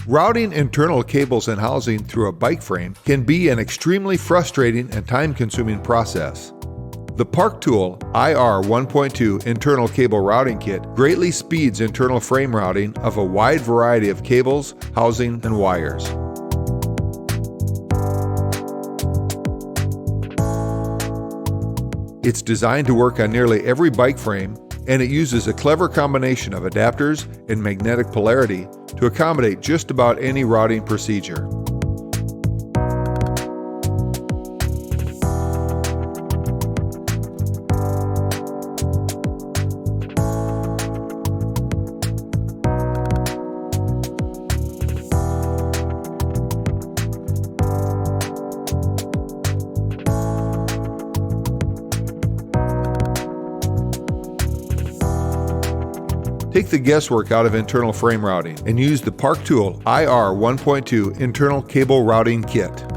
Routing internal cables and housing through a bike frame can be an extremely frustrating and time-consuming process. The Park Tool IR-1.2 internal cable routing kit greatly speeds internal frame routing of a wide variety of cables, housing, and wires. It's designed to work on nearly every bike frame, and it uses a clever combination of adapters and magnetic polarity to accommodate just about any routing procedure. Take the guesswork out of internal frame routing and use the Park Tool IR-1.2 internal cable routing kit.